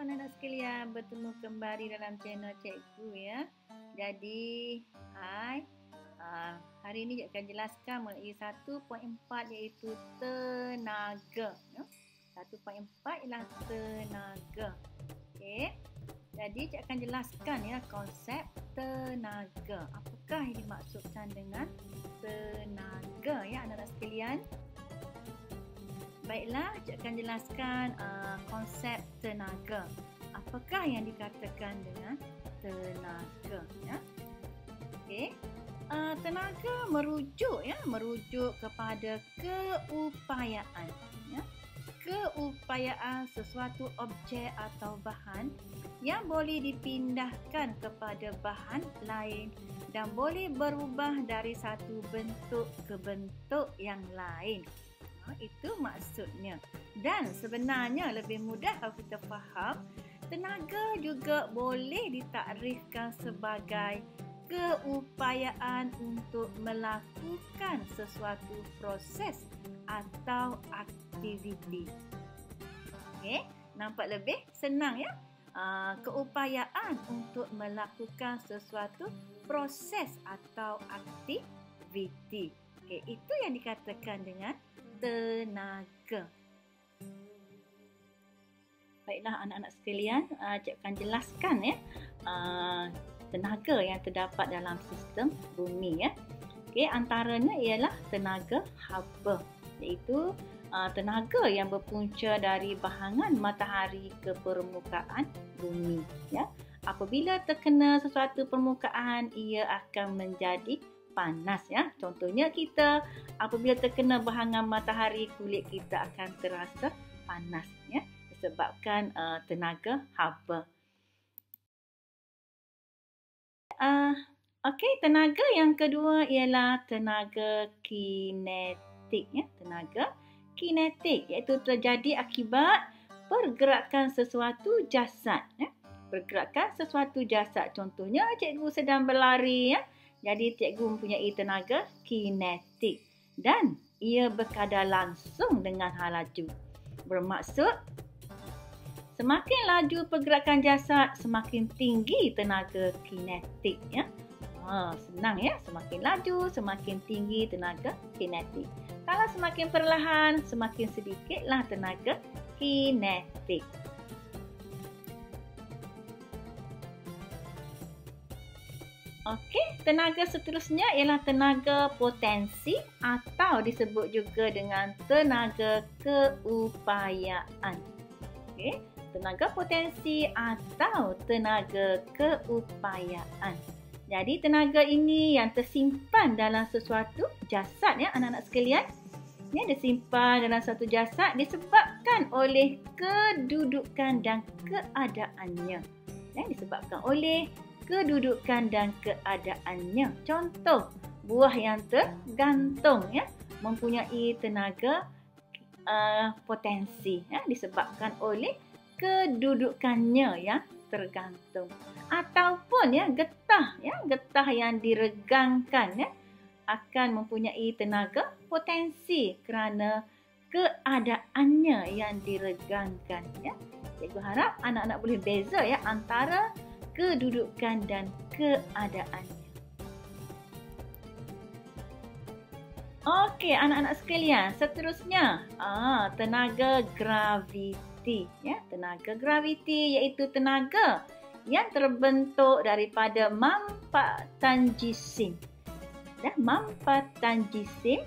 anak-anak sekalian, bertemu kembali dalam channel cikgu ya. Jadi, hari ini cikgu akan jelaskan mengenai 1.4 iaitu tenaga. 1.4 ialah tenaga. Okey. Jadi cikgu akan jelaskan ya konsep tenaga. Apakah yang dimaksudkan dengan tenaga ya anak-anak sekalian? Baiklah, cikgu akan jelaskan konsep tenaga. Apakah yang dikatakan dengan tenaga ya? Okey. Tenaga merujuk kepada keupayaan ya. Keupayaan sesuatu objek atau bahan yang boleh dipindahkan kepada bahan lain dan boleh berubah dari satu bentuk ke bentuk yang lain. Itu maksudnya. Dan sebenarnya lebih mudah kalau kita faham, tenaga juga boleh ditakrifkan sebagai keupayaan untuk melakukan sesuatu proses atau aktiviti. Okey, nampak lebih senang ya? Keupayaan untuk melakukan sesuatu proses atau aktiviti. Okey, itu yang dikatakan dengan tenaga. Baiklah anak-anak sekalian, cikgu akan jelaskan ya tenaga yang terdapat dalam sistem bumi ya. Okey, antaranya ialah tenaga haba, iaitu tenaga yang berpunca dari bahangan matahari ke permukaan bumi ya. Apabila terkena sesuatu permukaan, ia akan menjadi panas ya. Contohnya kita apabila terkena bahangan matahari, kulit kita akan terasa panas ya, disebabkan tenaga haba. Okey, tenaga yang kedua ialah tenaga kinetik ya. Tenaga kinetik iaitu terjadi akibat pergerakan sesuatu jasad ya. Pergerakan sesuatu jasad. Contohnya cikgu sedang berlari ya. Jadi cikgu mempunyai tenaga kinetik dan ia berkadar langsung dengan hal laju. Bermaksud semakin laju pergerakan jasad, semakin tinggi tenaga kinetik ya. Senang ya, semakin laju, semakin tinggi tenaga kinetik. Kalau semakin perlahan, semakin sedikitlah tenaga kinetik. Okey, tenaga seterusnya ialah tenaga potensi atau disebut juga dengan tenaga keupayaan. Okey, tenaga potensi atau tenaga keupayaan. Jadi tenaga ini yang tersimpan dalam sesuatu jasad ya anak-anak sekalian. Yang disimpan dalam satu jasad disebabkan oleh kedudukan dan keadaannya. Ya, disebabkan oleh kedudukan dan keadaannya. Contoh, buah yang tergantung ya, mempunyai tenaga potensi ya, disebabkan oleh kedudukannya yang tergantung. Ataupun ya getah yang diregangkan ya, akan mempunyai tenaga potensi kerana keadaannya yang diregangkan ya. Cikgu harap anak-anak boleh beza ya antara kedudukan dan keadaannya. Okey, anak-anak sekalian, seterusnya tenaga graviti ya. Tenaga graviti iaitu tenaga yang terbentuk daripada mampatan jisim. Mampatan jisim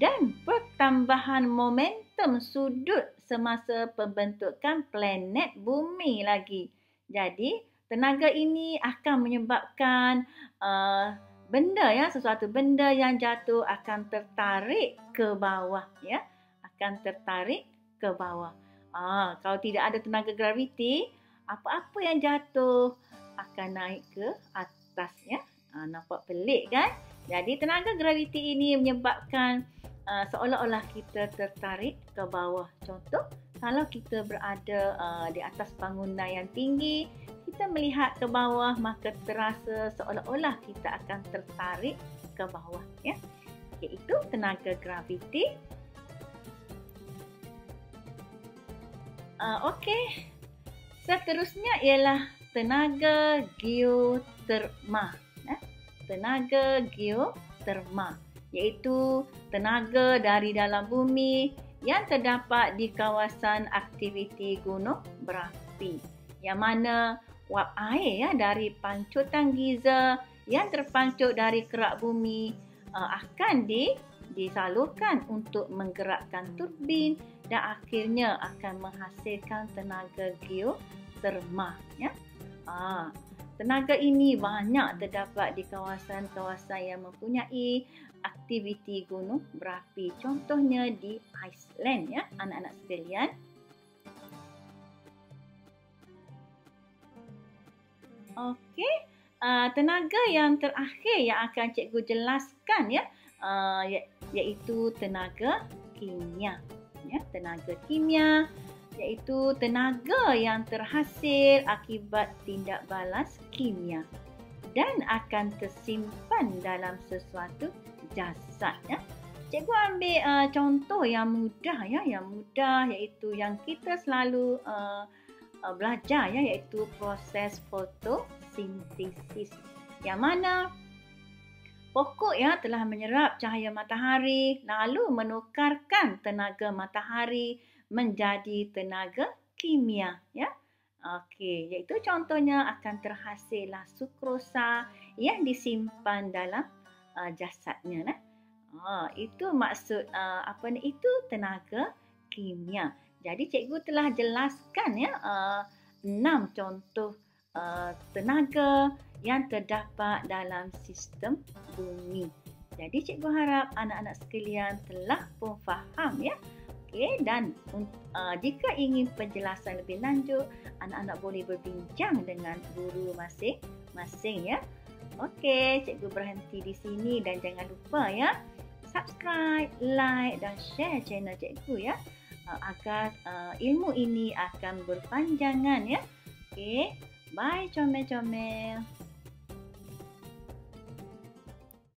dan pertambahan momentum sudut semasa pembentukan planet bumi lagi. Jadi tenaga ini akan menyebabkan sesuatu benda yang jatuh akan tertarik ke bawah ya, akan tertarik ke bawah. Kalau tidak ada tenaga graviti, apa-apa yang jatuh akan naik ke atas ya. Nampak pelik kan? Jadi tenaga graviti ini menyebabkan seolah-olah kita tertarik ke bawah. Contoh, kalau kita berada di atas bangunan yang tinggi, kita melihat ke bawah, maka terasa seolah-olah kita akan tertarik ke bawah ya. Iaitu tenaga graviti. Okey. Seterusnya ialah tenaga geoterma. Tenaga geoterma iaitu tenaga dari dalam bumi yang terdapat di kawasan aktiviti gunung berapi, yang mana wap air dari pancutan Giza yang terpancut dari kerak bumi akan disalurkan untuk menggerakkan turbin dan akhirnya akan menghasilkan tenaga geoterma. Tenaga ini banyak terdapat di kawasan-kawasan yang mempunyai aktiviti gunung berapi. Contohnya di Iceland, ya, anak-anak sekalian. Okey, tenaga yang terakhir yang akan cikgu jelaskan, ya, iaitu tenaga kimia. Ya, tenaga kimia iaitu tenaga yang terhasil akibat tindak balas kimia dan akan tersimpan dalam sesuatu jasad. Ya. Cikgu ambil contoh yang mudah, ya, iaitu yang kita selalu belajar, ya, iaitu proses fotosintesis, yang mana pokok, ya, telah menyerap cahaya matahari lalu menukarkan tenaga matahari menjadi tenaga kimia, ya. Okey, iaitu contohnya akan terhasillah sukrosa yang disimpan dalam jasadnya. Itu maksud itu tenaga kimia. Jadi cikgu telah jelaskan, ya, 6 contoh tenaga yang terdapat dalam sistem bumi. Jadi cikgu harap anak-anak sekalian telah pun faham, ya. Okey, dan jika ingin penjelasan lebih lanjut, anak-anak boleh berbincang dengan guru masing-masing, ya. Okey, cikgu berhenti di sini dan jangan lupa, ya, subscribe, like dan share channel cikgu, ya, agar ilmu ini akan berpanjangan, ya. Okey, bye comel-comel.